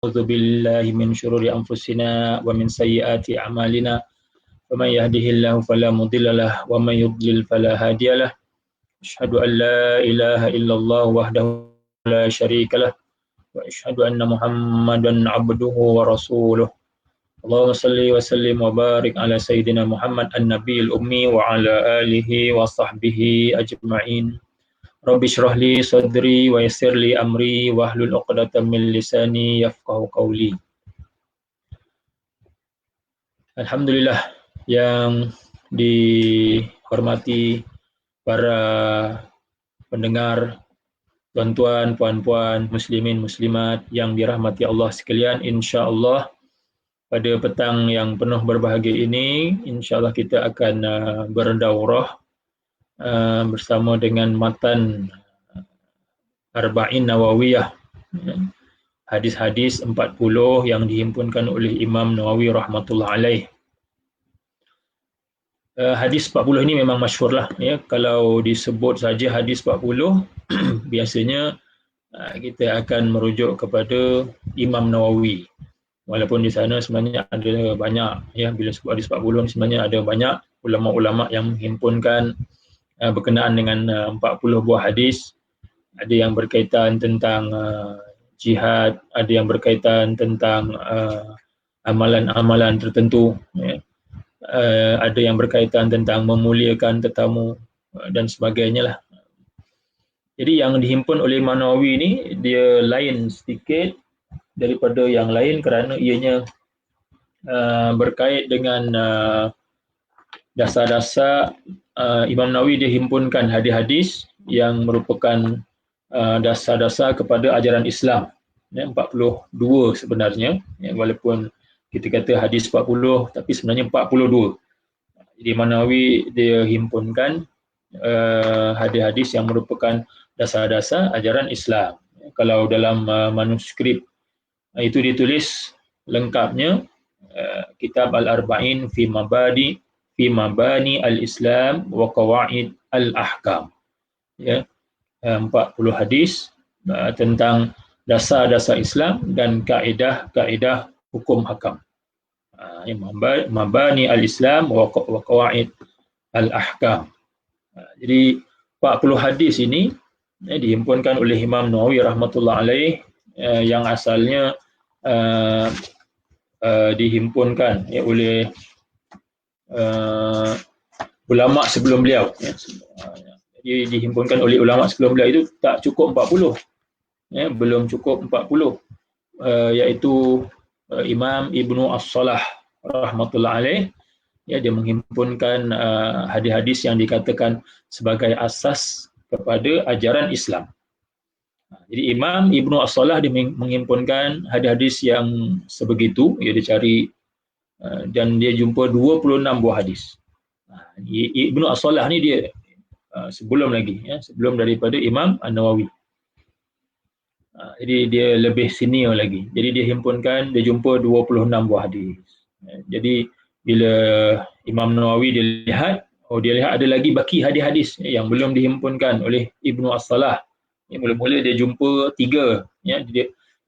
أعوذ بالله من شرور أنفسنا ومن سيئات أعمالنا ومن يهده الله فلا مضل له ومن يضلل فلا هادي له أشهد أن لا إله إلا الله وحده لا شريك له وأشهد أن محمدا عبده ورسوله اللهم صل وسلم وبارك على سيدنا محمد النبي الأمي وعلى آله وصحبه أجمعين Rabbi syrah li sadri wa yassir li amri wahlul 'uqdatam min lisani yafqahu qawli. Alhamdulillah yang dihormati para pendengar, tuan-tuan, puan-puan, muslimin, muslimat yang dirahmati Allah sekalian, insya-Allah pada petang yang penuh berbahagia ini, insya-Allah kita akan berdaurah bersama dengan matan Arba'in Nawawiyah, hadis-hadis 40 yang dihimpunkan oleh Imam Nawawi rahmatullah alaih. Hadis 40 ini memang masyhur lah, ya. Kalau disebut saja hadis 40 biasanya kita akan merujuk kepada Imam Nawawi. Walaupun di sana sebenarnya ada banyak, ya, bila sebut hadis 40 sebenarnya ada banyak ulama-ulama yang menghimpunkan berkenaan dengan 40 buah hadis. Ada yang berkaitan tentang jihad, ada yang berkaitan tentang amalan-amalan tertentu, ya. Ada yang berkaitan tentang memuliakan tetamu dan sebagainya lah. Jadi yang dihimpun oleh Imam Nawawi ini dia lain sedikit daripada yang lain kerana ianya berkait dengan dasar-dasar. Imam Nawawi dia himpunkan hadis-hadis yang merupakan dasar-dasar kepada ajaran Islam, ya, 42 sebenarnya, ya, walaupun kita kata hadis 40 tapi sebenarnya 42. Jadi Imam Nawawi dia himpunkan hadis-hadis yang merupakan dasar-dasar ajaran Islam. Kalau dalam manuskrip itu ditulis lengkapnya kitab Al-Arba'in fi Mabani al-Islam wa Qawaid al-Ahkam, ya, 40 hadis tentang dasar-dasar Islam dan kaedah-kaedah hukum hakam. Mabani al-Islam wa Qawaid al-Ahkam. Jadi 40 hadis ini dihimpunkan oleh Imam Nawawi rahmatullah alaih, yang asalnya dihimpunkan, ya, oleh ulama sebelum beliau, ya. Jadi dihimpunkan oleh ulama sebelum beliau itu tak cukup 40, ya, belum cukup 40, iaitu Imam Ibnu As-Salah rahmatullah alaih, ya, dia menghimpunkan hadis-hadis yang dikatakan sebagai asas kepada ajaran Islam. Jadi Imam Ibnu As-Salah dia menghimpunkan hadis-hadis yang sebegitu, ya, dia cari dan dia jumpa 26 buah hadis. Ibnu As-Salah ni dia sebelum lagi, ya, sebelum daripada Imam An-Nawawi. Jadi dia lebih senior lagi. Jadi dia himpunkan, dia jumpa 26 buah hadis. Jadi bila Imam Nawawi dia lihat ada lagi baki hadis-hadis yang belum dihimpunkan oleh Ibnu As-Salah. Mula-mula dia jumpa 3, ya.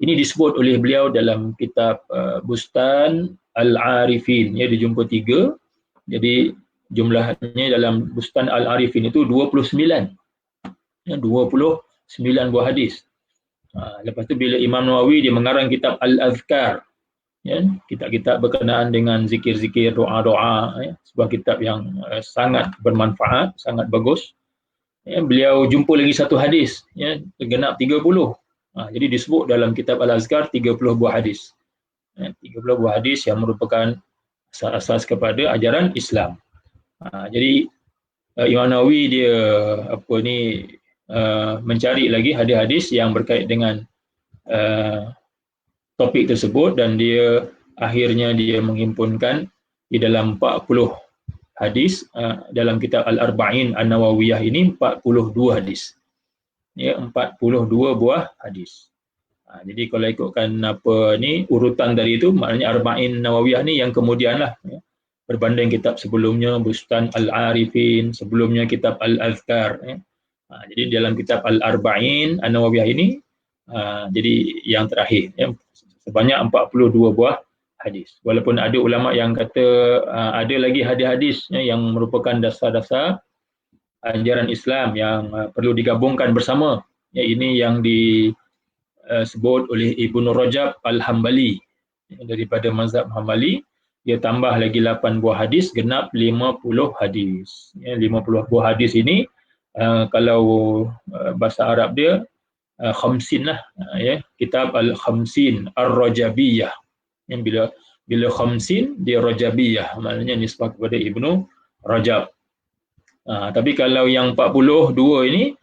Ini disebut oleh beliau dalam kitab Bustan Al-Arifin, ya, dia jumpa 3. Jadi jumlahnya dalam Bustan Al-Arifin itu 29, ya, 29 buah hadis. Lepas tu bila Imam Nawawi dia mengarang kitab Al-Azkar, ya, kitab-kitab berkenaan dengan zikir-zikir, doa-doa, ya, sebuah kitab yang sangat bermanfaat, sangat bagus. Ya, beliau jumpa lagi satu hadis, ya, genap 30. Jadi disebut dalam kitab Al-Azkar 30 buah hadis. 30 buah hadis yang merupakan asas kepada ajaran Islam. Jadi Imam Nawawi dia mencari lagi hadis-hadis yang berkait dengan topik tersebut dan dia akhirnya dia menghimpunkan di dalam 40 hadis dalam kitab Al-Arba'in An-Nawawiyah ini 42 hadis. Ya, 42 buah hadis. Jadi kalau ikutkan urutan dari itu, maknanya Arba'in Nawawiyah ni yang kemudian lah, ya, berbanding kitab sebelumnya Bustan Al-Arifin, sebelumnya kitab Al-Azkar, ya. Jadi dalam kitab Al-Arba'in An-Nawawiyah ini jadi yang terakhir, ya, sebanyak 42 buah hadis. Walaupun ada ulama yang kata ada lagi hadis-hadis yang merupakan dasar-dasar ajaran Islam yang perlu digabungkan bersama. Ini yang disebut oleh Ibnu Rajab Al-Hambali daripada mazhab Hambali. Dia tambah lagi 8 buah hadis, genap 50 hadis. 50 buah hadis ini kalau bahasa Arab dia khamsin lah, kitab Al-Khamsin Ar-Rajabiyah. Bila khamsin dia Rajabiyah, maknanya nisbah kepada Ibnu Rajab. Tapi kalau yang 42 ini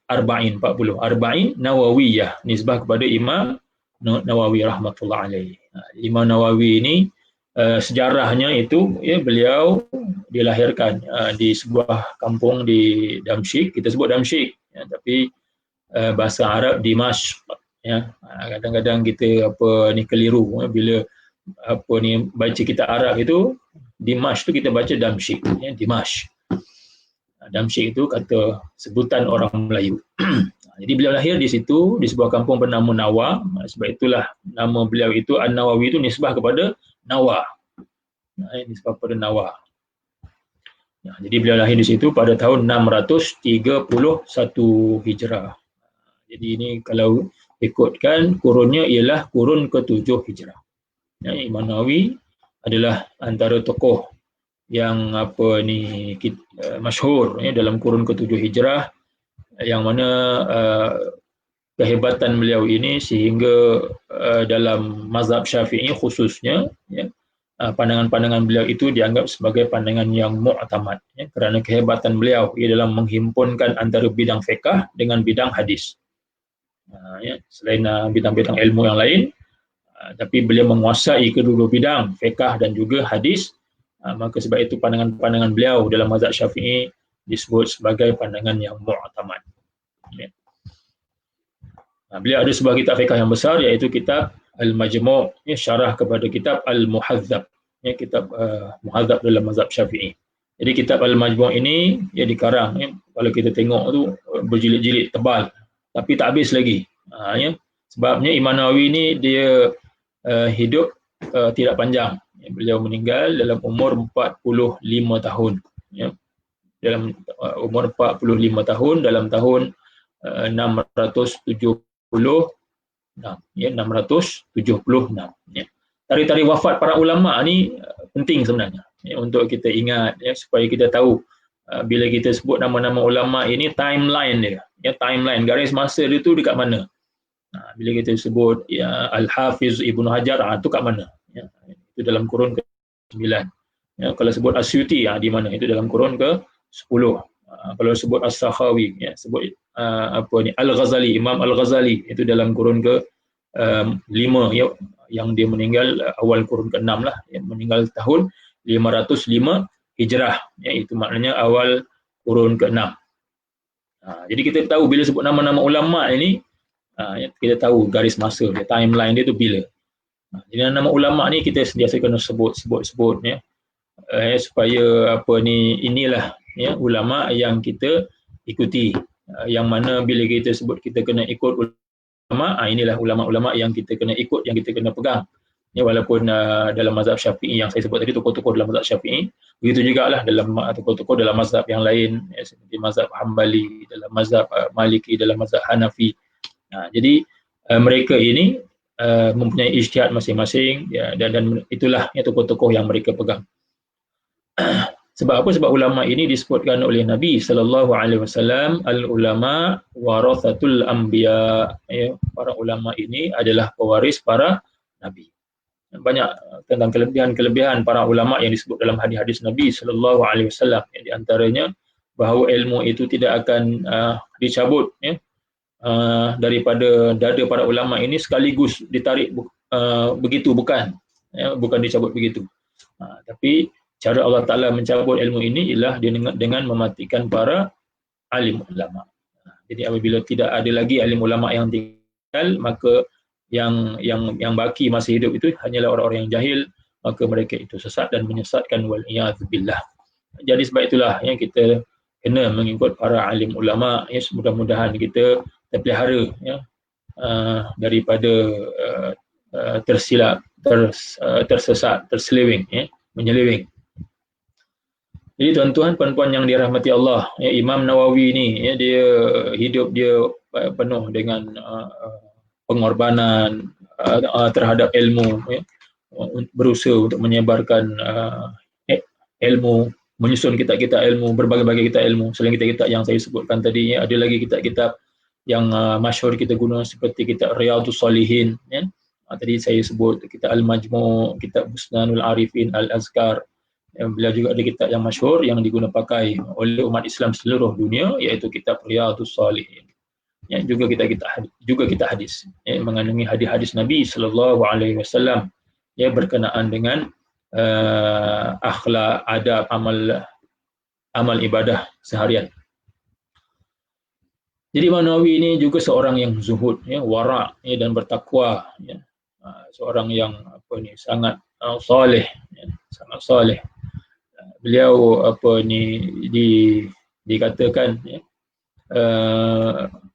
Arba'in, 40. Arba'in Nawawiyah, nisbah kepada Imam Nawawi rahmatullah alaih. Imam Nawawi ini sejarahnya itu beliau dilahirkan di sebuah kampung di Damsyik. Kita sebut Damsyik, tapi bahasa Arab Dimashq. Kadang-kadang kita keliru bila baca kitab Arab itu Dimashq tu kita baca Damsyik, Dimashq. Damsyik itu kata sebutan orang Melayu. Jadi beliau lahir di situ, di sebuah kampung bernama Nawa. Sebab itulah nama beliau itu An-Nawawi itu nisbah kepada Nawa. Nisbah kepada Nawa. Jadi beliau lahir di situ pada tahun 631 Hijrah. Jadi ini kalau ikutkan kurunnya ialah kurun ke-7 Hijrah. Imam Nawawi adalah antara tokoh yang masyhur dalam kurun ke-7 Hijrah, yang mana kehebatan beliau ini sehingga dalam mazhab Syafi'i khususnya pandangan-pandangan beliau itu dianggap sebagai pandangan yang mu'tamad, kerana kehebatan beliau dalam menghimpunkan antara bidang fiqh dengan bidang hadis. Selain bidang-bidang ilmu yang lain, tapi beliau menguasai kedua bidang fiqh dan juga hadis. Maka sebab itu pandangan-pandangan beliau dalam mazhab Syafi'i disebut sebagai pandangan yang mu'tamad. Beliau ada sebuah kitab fiqh yang besar, iaitu kitab Al-Majmu', syarah kepada kitab Al-Muhadzab, kitab Muhadzab dalam mazhab Syafi'i. Jadi kitab Al-Majmu' ini dikarang, kalau kita tengok tu berjilid-jilid tebal, tapi tak habis lagi. Sebabnya Imam Nawawi ini dia hidup tidak panjang. Beliau meninggal dalam umur 45 tahun. Dalam umur 45 tahun dalam tahun 676. Tarikh wafat para ulama ni penting sebenarnya, untuk kita ingat, supaya kita tahu bila kita sebut nama-nama ulama ini, timeline dia, timeline garis masa dia tu dekat mana. Bila kita sebut Al-Hafiz Ibnu Hajar, tu kat mana? Itu dalam kurun ke-9. Kalau sebut Asyuti, di mana? Itu dalam kurun ke-10. Kalau sebut As-Sakhawi, sebut Al-Ghazali, Imam Al-Ghazali, itu dalam kurun ke-5, yang dia meninggal awal kurun ke-6 lah, meninggal tahun 505 Hijrah, itu maknanya awal kurun ke-6. Jadi kita tahu bila sebut nama-nama ulama ini, kita tahu garis masa dia, timeline dia tu bila. Jadi nama ulama ni kita sentiasa kena sebut supaya inilah ulama yang kita ikuti, yang mana bila kita sebut kita kena ikut ulama, inilah ulama-ulama yang kita kena ikut, yang kita kena pegang. Walaupun dalam mazhab Syafi'i yang saya sebut tadi, tokoh-tokoh dalam mazhab Syafi'i, begitu jugalah dalam tokoh-tokoh dalam mazhab yang lain, seperti mazhab Hambali, dalam mazhab Maliki, dalam mazhab Hanafi. Jadi mereka ini mempunyai ijtihad masing-masing, dan itulah tokoh-tokoh yang mereka pegang. Sebab apa? Sebab ulama ini disebutkan oleh Nabi SAW, al-ulama warathatul anbiya. Para ulama ini adalah pewaris para nabi. Banyak tentang kelebihan para ulama yang disebut dalam hadis-hadis Nabi SAW. Di antaranya bahawa ilmu itu tidak akan dicabut daripada dada para ulama ini sekaligus ditarik, begitu bukan dicabut begitu, tapi cara Allah Ta'ala mencabut ilmu ini ialah dengan mematikan para alim ulama. Jadi apabila tidak ada lagi alim ulama yang tinggal, maka yang baki masih hidup itu hanyalah orang-orang yang jahil, maka mereka itu sesat dan menyesatkan, wal iyadzu billah. Jadi sebab itulah kita kena mengikut para alim ulama, mudah-mudahan kita terpelihara daripada tersilap, tersesat, terseleweng, menyeleweng. Jadi tuan-tuan, puan-puan yang dirahmati Allah, Imam Nawawi ni, dia hidup dia penuh dengan pengorbanan terhadap ilmu, berusaha untuk menyebarkan ilmu, menyusun kitab-kitab ilmu, berbagai-bagai kitab ilmu. Selain kitab-kitab yang saya sebutkan tadi, ada lagi kitab-kitab yang masyhur kita guna seperti kitab Riyadhus Shalihin, tadi saya sebut kitab Al-Majmu', kitab Busnanul Arifin, Al-Azkar. Beliau juga ada kitab yang masyhur yang digunakan pakai oleh umat Islam seluruh dunia, iaitu kitab Riyadhus Shalihin. Juga kitab hadis, mengandungi hadis-hadis Nabi sallallahu alaihi wasallam berkenaan dengan akhlak, adab, amal ibadah seharian. Jadi Imam Nawawi ini juga seorang yang zuhud, wara' dan bertakwa, seorang yang sangat soleh, sangat soleh. Beliau dikatakan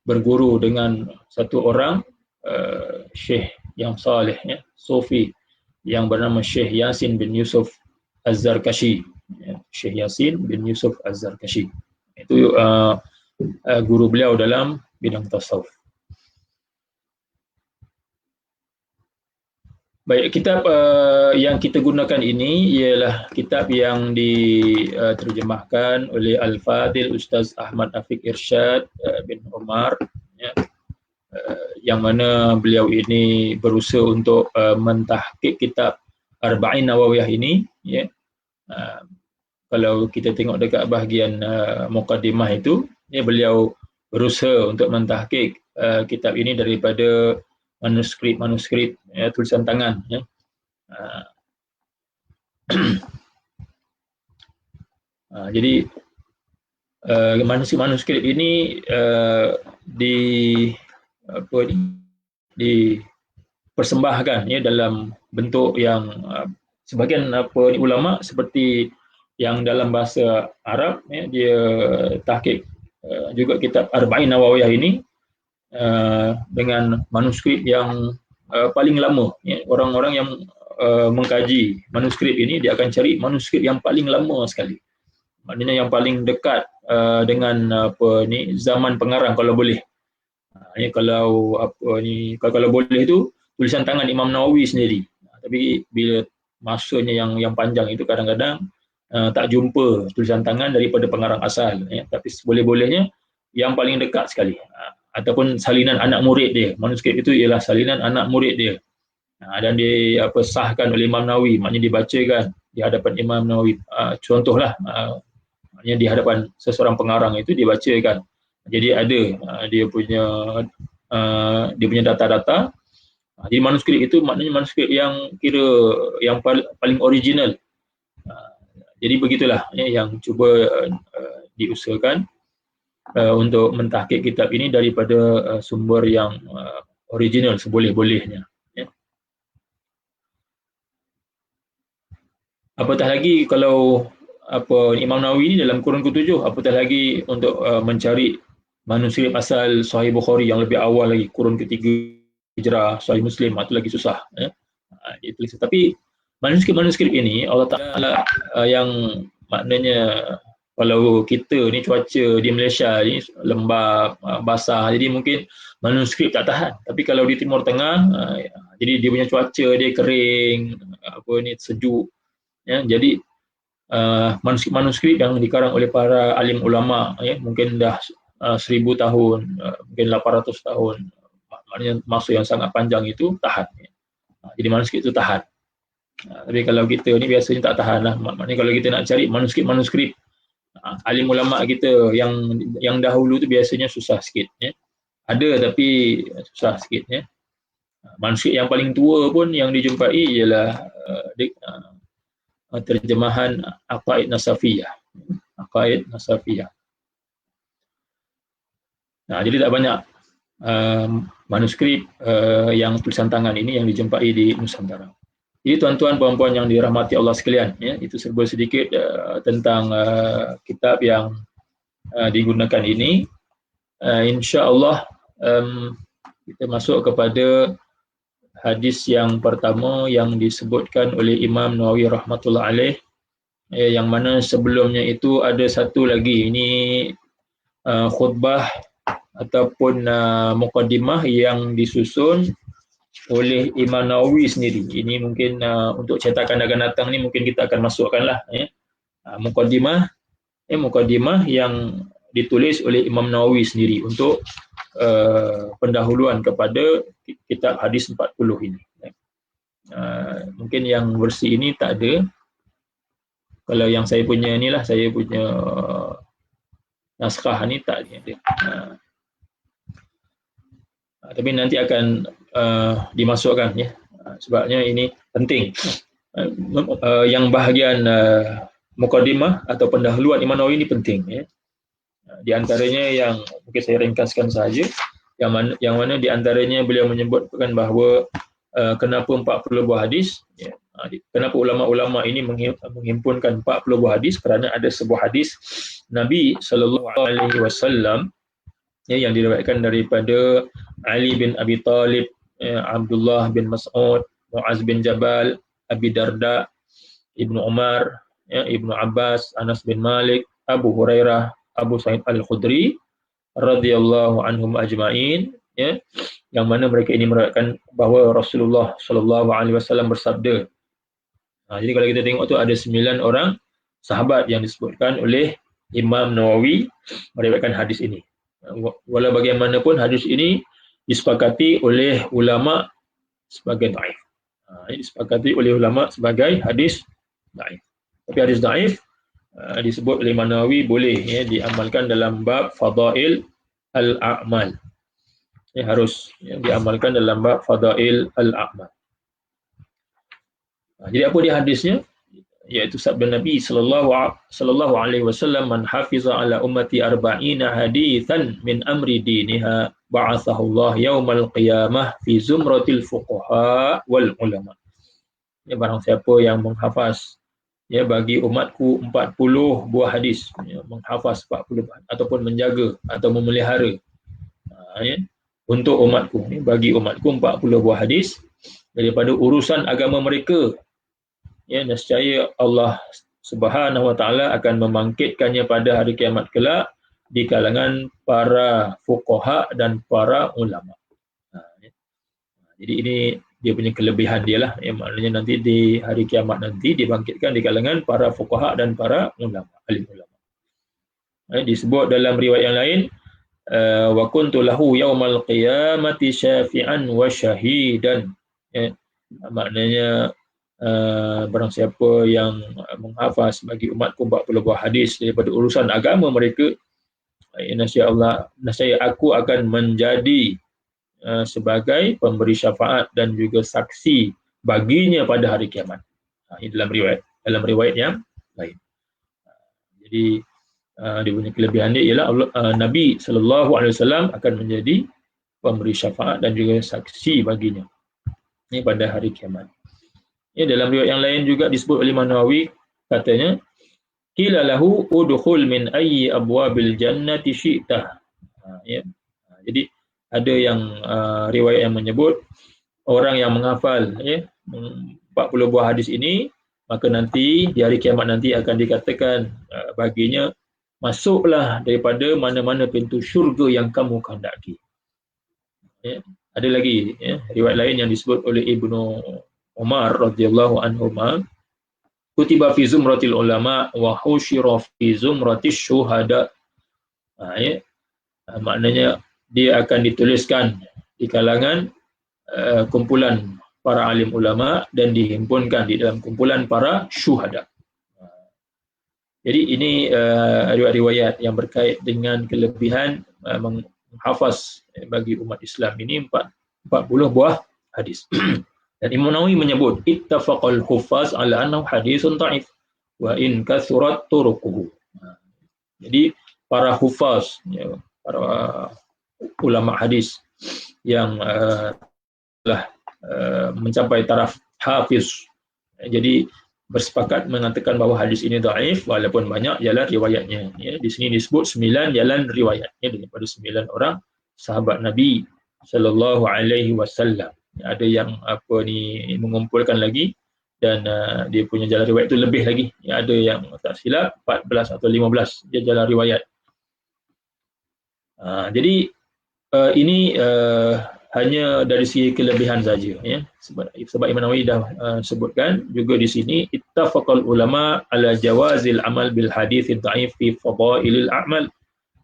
berguru dengan satu orang syekh yang soleh, sufi yang bernama Syekh Yasin bin Yusuf Az-Zarkashi. Syekh Yasin bin Yusuf Az-Zarkashi. Itu guru beliau dalam bidang tasawuf. Baik, kitab yang kita gunakan ini ialah kitab yang diterjemahkan oleh Al-Fadil Ustaz Ahmad Afiq Irsyad bin Umar, yang mana beliau ini berusaha untuk mentahqiq kitab Arba'in Nawawiyah ini. Kalau kita tengok dekat bahagian muqaddimah itu, beliau berusaha untuk mentahqiq kitab ini daripada manuskrip tulisan tangan. Jadi manuskrip ini dipersembahkan dalam bentuk yang sebahagian ulama seperti yang dalam bahasa Arab, dia tahqiq juga kitab Arba'in Nawawiyah ini dengan manuskrip yang paling lama. Orang-orang yang mengkaji manuskrip ini, dia akan cari manuskrip yang paling lama sekali, maknanya yang paling dekat dengan zaman pengarang kalau boleh. Kalau boleh itu tulisan tangan Imam Nawawi sendiri. Tapi bila masanya yang panjang itu kadang-kadang tak jumpa tulisan tangan daripada pengarang asal. Tapi seboleh-bolehnya yang paling dekat sekali, ataupun salinan anak murid dia. Manuskrip itu ialah salinan anak murid dia, dan sahkan oleh Imam Nawawi, maknanya dibacakan di hadapan Imam Nawawi. Contohlah, maknanya di hadapan seseorang pengarang itu dibacakan. Jadi ada dia punya data-data. Jadi manuskrip itu maknanya manuskrip yang yang paling original. Jadi begitulah yang cuba diusahakan untuk mentahqiq kitab ini daripada sumber yang original seboleh-bolehnya. Apatah lagi kalau Imam Nawawi ini dalam kurun ke-7, apatah lagi untuk mencari manuskrip asal Sahih Bukhari yang lebih awal lagi, kurun ke-3 Hijrah, Sahih Muslim, itu lagi susah. Tapi manuskrip ini Allah Ta'ala yang maknanya, kalau kita ni cuaca di Malaysia ni lembap, basah, jadi mungkin manuskrip tak tahan. Tapi kalau di Timur Tengah, jadi dia punya cuaca dia kering, sejuk. Jadi manuskrip yang dikarang oleh para alim ulama, mungkin dah 1000 tahun, mungkin 800 tahun, maknanya masa yang sangat panjang itu tahan. Jadi manuskrip itu tahan. Tapi kalau kita ni biasanya tak tahan lah. Maknanya kalau kita nak cari manuskrip alim ulama kita yang dahulu tu biasanya susah sikit. Ada tapi susah sikit. Manuskrip yang paling tua pun yang dijumpai ialah terjemahan Aqaid Nasafiyah. Aqaid Nasafiyah. Jadi tak banyak manuskrip yang tulisan tangan ini yang dijumpai di Nusantara. Jadi tuan-tuan, puan-puan yang dirahmati Allah sekalian, itu serba sedikit tentang kitab yang digunakan ini. InsyaAllah kita masuk kepada hadis yang pertama yang disebutkan oleh Imam Nawawi rahmatullah alaih, yang mana sebelumnya itu ada satu lagi, ini khutbah ataupun muqaddimah yang disusun oleh Imam Nawawi sendiri. Ini mungkin untuk cetakan akan datang ni mungkin kita akan masukkanlah muqaddimah yang ditulis oleh Imam Nawawi sendiri untuk pendahuluan kepada kitab hadis 40 ini. Mungkin yang versi ini tak ada. Kalau yang saya punya ni lah, saya punya naskah ni tak ada. Tapi nanti akan dimasukkan ya. Sebabnya ini penting. Yang bahagian muqaddimah atau pendahuluan Imam Nawawi ini penting ya. Di antaranya yang mungkin saya ringkaskan saja, yang mana di antaranya beliau menyebutkan bahawa kenapa 40 buah hadis ya. Kenapa ulama-ulama ini menghimpunkan 40 buah hadis? Kerana ada sebuah hadis Nabi SAW ya, yang diriwayatkan daripada Ali bin Abi Talib, Abdullah bin Mas'ud, Muaz bin Jabal, Abi Darda, Ibnu Umar, ya, Ibnu Abbas, Anas bin Malik, Abu Hurairah, Abu Sa'id Al-Khudri radhiyallahu anhum ajma'in, ya, yang mana mereka ini meriwayatkan bahawa Rasulullah sallallahu alaihi wasallam bersabda. Jadi kalau kita tengok tu ada 9 orang sahabat yang disebutkan oleh Imam Nawawi meriwayatkan hadis ini. Walau bagaimanapun hadis ini disepakati oleh ulama sebagai dhaif. Disepakati oleh ulama sebagai hadis dhaif. Tapi hadis dhaif disebut oleh Imam Nawawi boleh ya diamalkan dalam bab fadail al-a'mal. Harus ya, diamalkan dalam bab fadail al-a'mal. Jadi apa dia hadisnya? Iaitu sabda Nabi sallallahu alaihi wasallam, man hafiza ala ummati 40 hadithan min amri diniha ba'athahu Allah yaumal qiyamah fi zumratil fuqaha wal ulama. Ya, barang siapa yang menghafaz ya bagi umatku 40 buah hadis, ya, menghafaz 40 ataupun menjaga atau memelihara ya, untuk umatku, ya, bagi umatku 40 buah hadis daripada urusan agama mereka, ya, nescaya Allah Subhanahu wa taala akan membangkitkannya pada hari kiamat kelak di kalangan para fuqaha dan para ulama. Jadi ini dia punya kelebihan dia lah, ya, maknanya nanti di hari kiamat nanti dibangkitkan di kalangan para fuqaha dan para ulama, alim ulama. Disebut dalam riwayat yang lain, wa kuntu lahu yaumal qiyamati syafi'an wa syahidan. Ya, maknanya barang siapa yang menghafaz bagi umatku 40 buah hadis daripada urusan agama mereka, nasya aku akan menjadi sebagai pemberi syafaat dan juga saksi baginya pada hari kiamat. Ini dalam riwayat yang lain. Jadi dia punya kelebihan dia ialah Nabi sallallahu alaihi wasallam akan menjadi pemberi syafaat dan juga saksi baginya ini pada hari kiamat. Ya, dalam riwayat yang lain juga disebut oleh Imam Nawawi, katanya qila lahu udkhul min ayyi abwabil jannati syi'ta. Ya. Jadi ada yang riwayat yang menyebut orang yang menghafal ya 40 buah hadis ini, maka nanti di hari kiamat nanti akan dikatakan baginya, masuklah daripada mana-mana pintu syurga yang kamu kehendaki. Ya. Ada lagi ya, riwayat lain yang disebut oleh Ibnu Umar radhiyallahu anhuma, kutiba fi zumratil ulama wa husyira fi zumratis syuhada. Ya. Maknanya dia akan dituliskan di kalangan kumpulan para alim ulama dan dihimpunkan di dalam kumpulan para syuhada. Jadi ini riwayat-riwayat yang berkait dengan kelebihan menghafaz bagi umat Islam ini 40 buah hadis. Dan Imam Nawawi menyebut ittafaqal huffaz ala annahu hadisun dhaif wa in kathurat turuquhu. Jadi para huffaz ya, para ulama hadis yang telah mencapai taraf hafiz, jadi bersepakat mengatakan bahawa hadis ini dhaif walaupun banyak jalan riwayatnya. Ya, di sini disebut 9 jalan riwayatnya daripada 9 orang sahabat Nabi sallallahu alaihi wasallam. Ada yang mengumpulkan lagi dan dia punya jalan riwayat itu lebih lagi. Ada yang tak silap 14 atau 15 dia jalan riwayat. Jadi ini hanya dari segi kelebihan saja, ya. Sebab Imam Nawawi dah sebutkan juga di sini ittafaqal ulama ala jawazil amal bil hadits dhaif fi fadailil a'mal.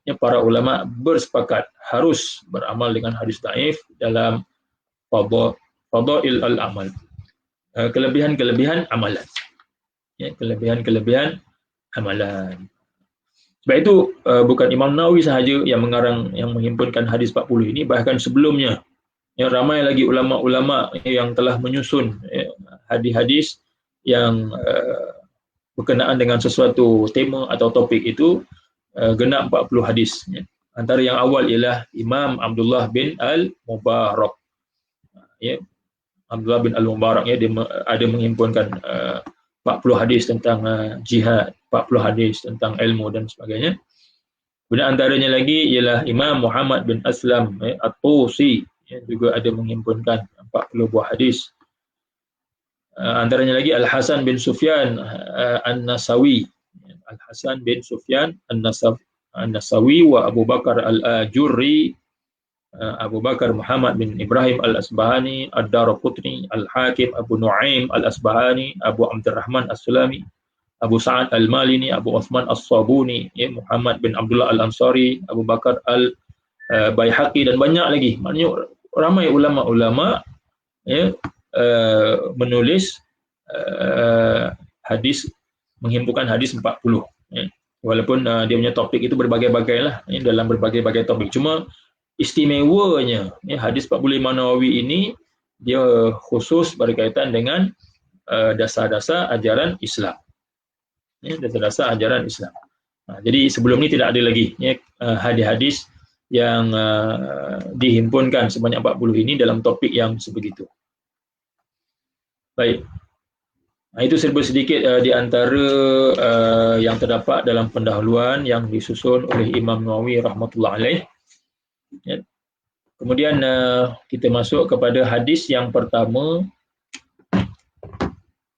Ya, para ulama bersepakat harus beramal dengan hadis dhaif dalam fadail al amal. Kelebihan-kelebihan amalan. Ya, kelebihan-kelebihan amalan. Sebab itu bukan Imam Nawawi sahaja yang menghimpunkan hadis 40 ini, bahkan sebelumnya ramai lagi ulama-ulama yang telah menyusun hadis-hadis yang berkenaan dengan sesuatu tema atau topik itu, genap 40 hadis. Antara yang awal ialah Imam Abdullah bin Al-Mubarak. Abdullah bin Al-Mubarak, dia ada menghimpunkan 40 hadis tentang jihad, 40 hadis tentang ilmu dan sebagainya. Kemudian antaranya lagi ialah Imam Muhammad bin Aslam At-Tusi, juga ada menghimpunkan 40 buah hadis. Antaranya lagi Al-Hasan bin Sufyan An-Nasawi. Al-Hasan bin Sufyan An-Nasawi wa Abu Bakar Al-Ajurri, Abu Bakar Muhammad bin Ibrahim Al-Asbahani, Ad-Daraqutni, Al-Hakim, Abu Nuaim Al-Asbahani, Abu Abdurrahman As-Sulami, Abu Sa'ad Al-Malini, Abu Uthman As-Sabuni, Muhammad bin Abdullah Al-Ansari, Abu Bakar Al-Baihaqi, dan banyak lagi. Maknanya ramai ulama-ulama menulis hadis, menghimpunkan hadis 40. Walaupun dia punya topik itu berbagai-bagai lah, dalam berbagai-bagai topik. Cuma istimewanya hadis 40 Imam Nawawi ini dia khusus berkaitan dengan dasar-dasar ajaran Islam. Dasar-dasar ajaran Islam. Jadi sebelum ini tidak ada lagi hadis-hadis yang dihimpunkan sebanyak 40 ini dalam topik yang sebegitu. Baik. Itu serba sedikit di antara yang terdapat dalam pendahuluan yang disusun oleh Imam Nawawi rahmatullah alaih. Kemudian kita masuk kepada hadis yang pertama,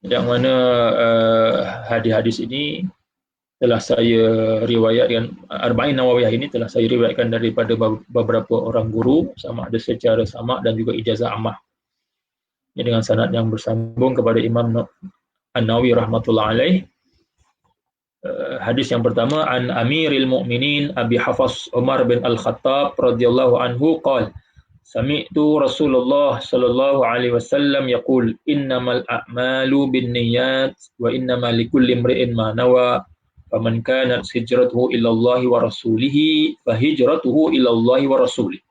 yang mana hadis-hadis ini telah saya riwayatkan, Arba'in Nawawiyah ini telah saya riwayatkan daripada beberapa orang guru, sama ada secara samak dan juga ijazah ammah. Dengan sanad yang bersambung kepada Imam An-Nawawi rahmatullah alaih. Hadis yang pertama, an Amiril Mu'minin Abi Hafs Umar bin Al-Khattab radhiyallahu anhu qala sami'tu Rasulullah sallallahu alaihi wasallam yaqul innamal a'malu binniyat wa innamal likulli imri'in ma nawa faman kanat hijratuhu ila Allah wa rasulih fa hijratuhu ila Allah wa rasulih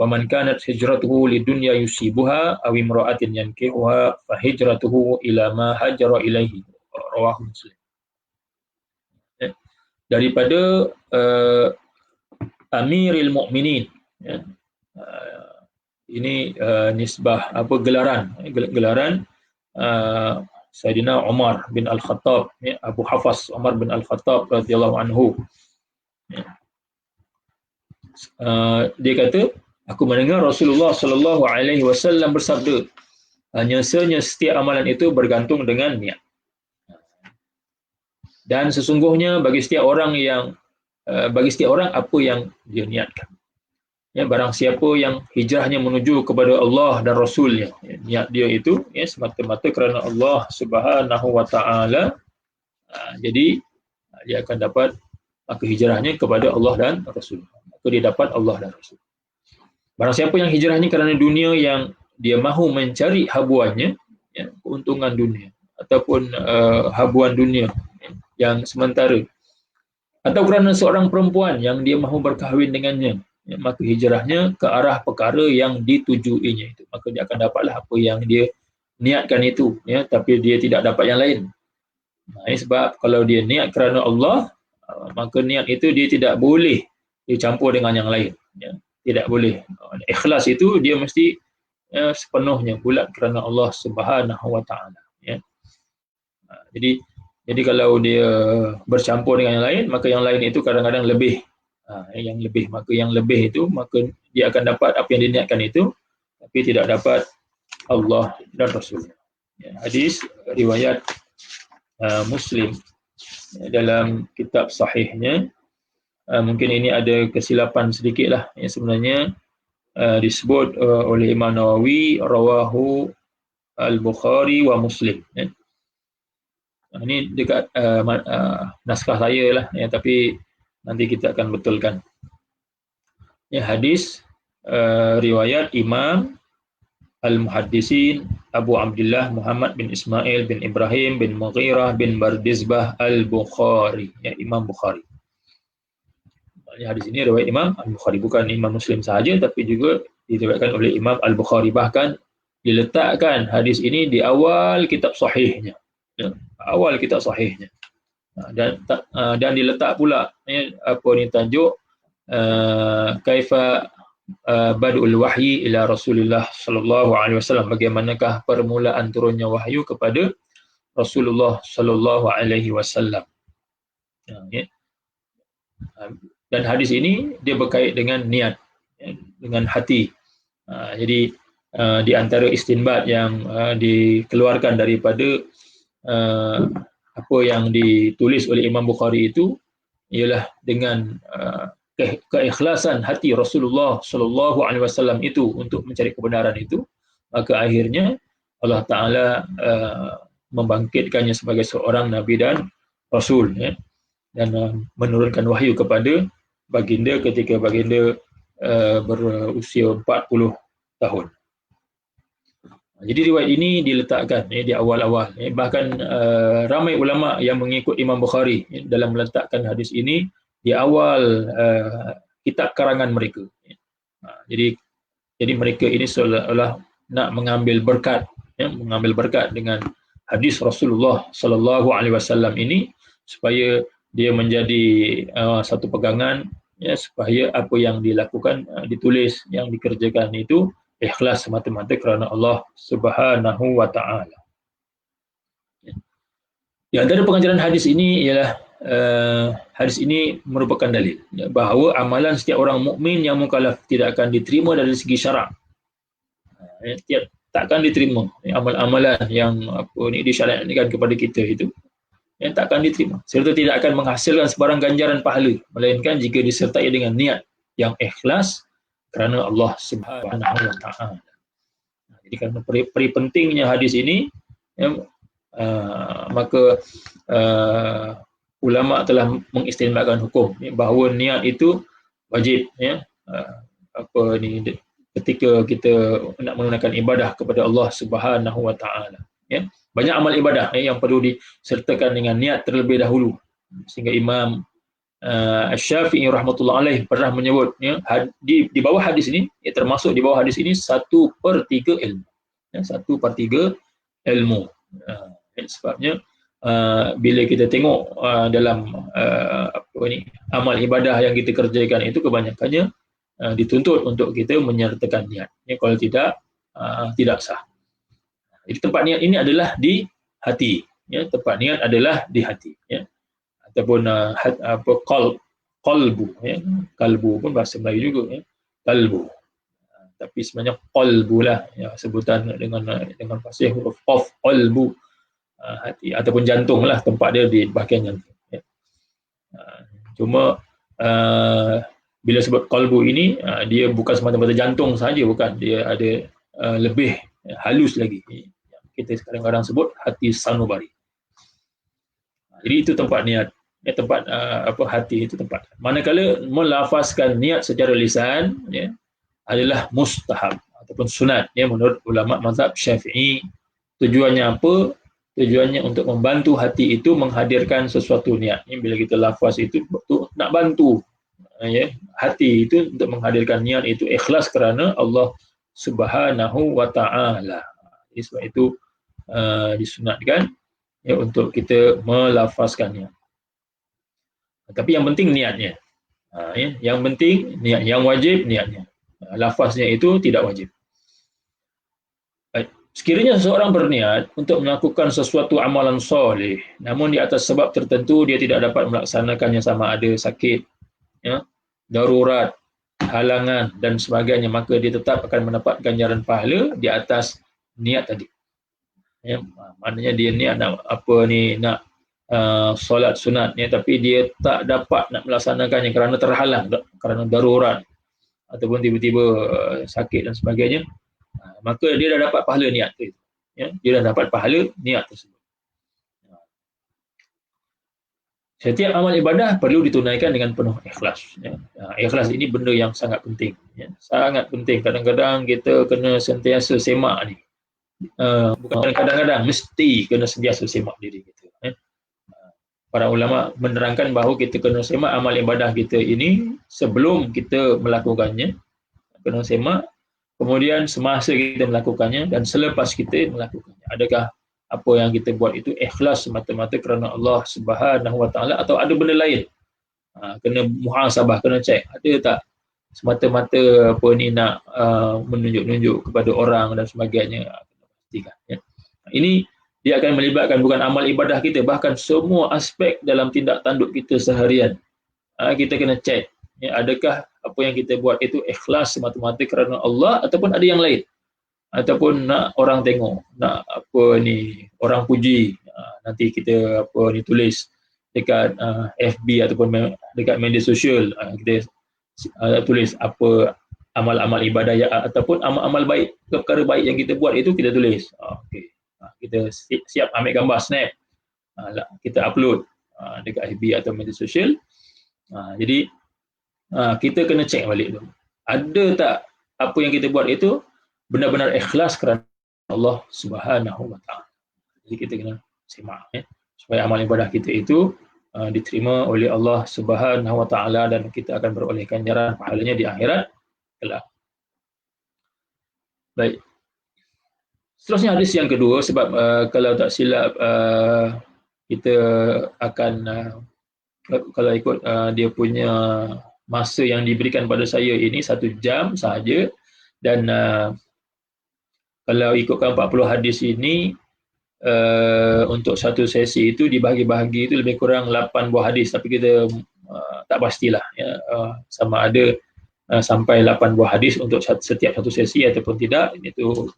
wa man kanat hijratuhu lidunya yusibuha aw imra'atin yankihuha fa hijratuhu ila ma hajara ilaihi, rawahu Muslim. Daripada Amiril Mu'minin, ini nisbah gelaran Sayyidina Umar bin Al-Khattab, Abu Hafs Umar bin Al-Khattab radhiyallahu anhu. Dia kata, aku mendengar Rasulullah sallallahu alaihi wasallam bersabda, hanya setiap amalan itu bergantung dengan niat. Dan sesungguhnya bagi setiap orang apa yang dia niatkan. Barang siapa yang hijrahnya menuju kepada Allah dan Rasulnya, niat dia itu semata-mata kerana Allah Subhanahu wa taala, jadi dia akan dapat hijrahnya kepada Allah dan Rasul. Maka dia dapat Allah dan Rasul. Barang siapa yang hijrahnya kerana dunia, yang dia mahu mencari habuannya, keuntungan dunia ataupun habuan dunia yang sementara, atau kerana seorang perempuan yang dia mahu berkahwin dengannya, maka hijrahnya ke arah perkara yang ditujuinya itu, maka dia akan dapatlah apa yang dia niatkan itu, tapi dia tidak dapat yang lain. Sebab kalau dia niat kerana Allah, maka niat itu dia tidak boleh dicampur dengan yang lain, tidak boleh. Ikhlas itu dia mesti sepenuhnya bulat kerana Allah Subhanahu wa taala. Jadi kalau dia bercampur dengan yang lain, maka yang lain itu kadang-kadang lebih. Maka yang lebih itu, maka dia akan dapat apa yang diniatkan itu, tapi tidak dapat Allah dan Rasulnya. Ya, hadis riwayat Muslim dalam kitab sahihnya. Mungkin ini ada kesilapan sedikit lah. Sebenarnya disebut oleh Imam Nawawi rawahu Al-Bukhari wa Muslim. Ini dekat naskah saya lah, tapi nanti kita akan betulkan. Hadis riwayat Imam Al-Muhaddisin Abu Abdullah Muhammad bin Ismail bin Ibrahim bin Mughirah bin Bardizbah Al-Bukhari, Imam Bukhari. Hadis ini riwayat Imam Al-Bukhari, bukan Imam Muslim sahaja, tapi juga diriwayatkan oleh Imam Al-Bukhari. Bahkan diletakkan hadis ini di awal kitab sahihnya, awal kitab sahihnya, dan diletak pula tajuk kaifa badul wahyi ila Rasulullah sallallahu alaihi wasallam, bagaimanakah permulaan turunnya wahyu kepada Rasulullah sallallahu alaihi wasallam. Dan hadis ini dia berkait dengan niat, dengan hati. Jadi di antara istinbat yang dikeluarkan daripada apa yang ditulis oleh Imam Bukhari itu ialah dengan keikhlasan hati Rasulullah sallallahu alaihi wasallam itu untuk mencari kebenaran itu, maka akhirnya Allah Taala membangkitkannya sebagai seorang nabi dan rasul, dan menurunkan wahyu kepada baginda ketika baginda berusia 40 tahun. Jadi riwayat ini diletakkan di awal-awal. Bahkan ramai ulama yang mengikut Imam Bukhari dalam meletakkan hadis ini di awal kitab karangan mereka. Jadi mereka ini seolah-olah nak mengambil berkat, mengambil berkat dengan hadis Rasulullah sallallahu alaihi wasallam ini, supaya dia menjadi satu pegangan, supaya apa yang dilakukan, ditulis, yang dikerjakan itu ikhlas semata-mata kerana Allah Subhanahu wa taala. Di antara pengajaran hadis ini ialah hadis ini merupakan dalil bahawa amalan setiap orang mukmin yang mukallaf tidak akan diterima dari segi syarak. Takkan diterima amal-amalan yang disyariatkan kepada kita itu, yang takkan diterima, serta tidak akan menghasilkan sebarang ganjaran pahala, melainkan jika disertai dengan niat yang ikhlas kerana Allah Subhanahu wa taala. Jadi kerana peri pentingnya hadis ini, maka ulama telah mengistinbatkan hukum bahawa niat itu wajib, ketika kita nak menunaikan ibadah kepada Allah Subhanahu wa taala. Banyak amal ibadah yang perlu disertakan dengan niat terlebih dahulu, sehingga Imam Asy-Syafi'i rahmatullah alaih pernah menyebut, di bawah hadis ini, termasuk di bawah hadis ini 1/3 ilmu, 1/3 ilmu. Sebabnya bila kita tengok dalam amal ibadah yang kita kerjakan itu, kebanyakannya dituntut untuk kita menyertakan niat. Kalau tidak, tidak sah. Jadi tempat niat ini adalah di hati. Tempat niat adalah di hati. Ataupun qalbu. Qalbu pun bahasa Melayu juga. Qalbu. Tapi sebenarnya qalbu lah, sebutan dengan fasih huruf qaf, qalbu, hati, ataupun jantung lah, tempat dia di bahagian jantung. Cuma bila sebut qalbu ini, dia bukan semata-mata jantung saja, bukan. Dia ada lebih halus lagi. Kita kadang-kadang sebut hati sanubari. Jadi itu tempat niat. Tempat hati itu tempat. Manakala melafazkan niat secara lisan adalah mustahab ataupun sunat, menurut ulama mazhab Syafi'i. Tujuannya apa? Tujuannya untuk membantu hati itu menghadirkan sesuatu niat. Bila kita lafaz itu nak bantu hati itu untuk menghadirkan niat itu ikhlas kerana Allah Subhanahu wa taala. Sebab itu disunatkan untuk kita melafazkannya. Tapi yang penting niatnya. Yang penting niat, yang wajib niatnya. Lafaznya itu tidak wajib. Sekiranya seseorang berniat untuk melakukan sesuatu amalan soleh, namun di atas sebab tertentu dia tidak dapat melaksanakannya, sama ada sakit, darurat, halangan dan sebagainya, maka dia tetap akan mendapat ganjaran pahala di atas niat tadi. Ya, maknanya dia niat nak solat sunat ya, tapi dia tak dapat nak melaksanakannya kerana terhalang, kerana darurat ataupun tiba-tiba sakit dan sebagainya, maka dia dah dapat pahala niat tu. Ya, dia dah dapat pahala niat tersebut. Setiap amal ibadah perlu ditunaikan dengan penuh ikhlas. Ya. Ikhlas ini benda yang sangat penting. Ya. Sangat penting. Kadang-kadang kita kena sentiasa semak ni. Bukan kadang-kadang, mesti kena sentiasa semak diri kita. Ya. Para ulama menerangkan bahawa kita kena semak amal ibadah kita ini sebelum kita melakukannya. Kena semak. Kemudian semasa kita melakukannya dan selepas kita melakukannya. Adakah apa yang kita buat itu ikhlas semata-mata kerana Allah Subhanahu Wa Taala atau ada benda lain? Kena muhasabah, kena cek. Ada tak semata-mata apa ni nak menunjuk-nunjuk kepada orang dan sebagainya? Pastikan. Ya. Ini dia akan melibatkan bukan amal ibadah kita, bahkan semua aspek dalam tindak tanduk kita seharian. Kita kena cek. Ya, adakah apa yang kita buat itu ikhlas semata-mata kerana Allah ataupun ada yang lain? Ataupun nak orang tengok, nak orang puji, nanti kita tulis dekat FB ataupun dekat media sosial, kita tulis apa amal-amal ibadah ataupun amal-amal baik, perkara baik yang kita buat itu kita tulis. Okay. Kita siap ambil gambar snap, kita upload dekat FB atau media sosial. Jadi kita kena cek balik tu, ada tak apa yang kita buat itu benar-benar ikhlas kerana Allah Subhanahu Wa Taala. Jadi kita kena semak supaya amal ibadah kita itu diterima oleh Allah Subhanahu Wa Taala dan kita akan beroleh ganjaran pahalanya di akhirat kelak. Baik. Seterusnya hadis yang kedua, sebab kalau tak silap kita akan kalau ikut dia punya masa yang diberikan pada saya ini 1 jam sahaja, dan kalau ikutkan 40 hadis ini untuk satu sesi itu dibahagi-bahagi itu lebih kurang 8 buah hadis, tapi kita tak pastilah ya, sama ada sampai 8 buah hadis untuk setiap satu sesi ataupun tidak. Itu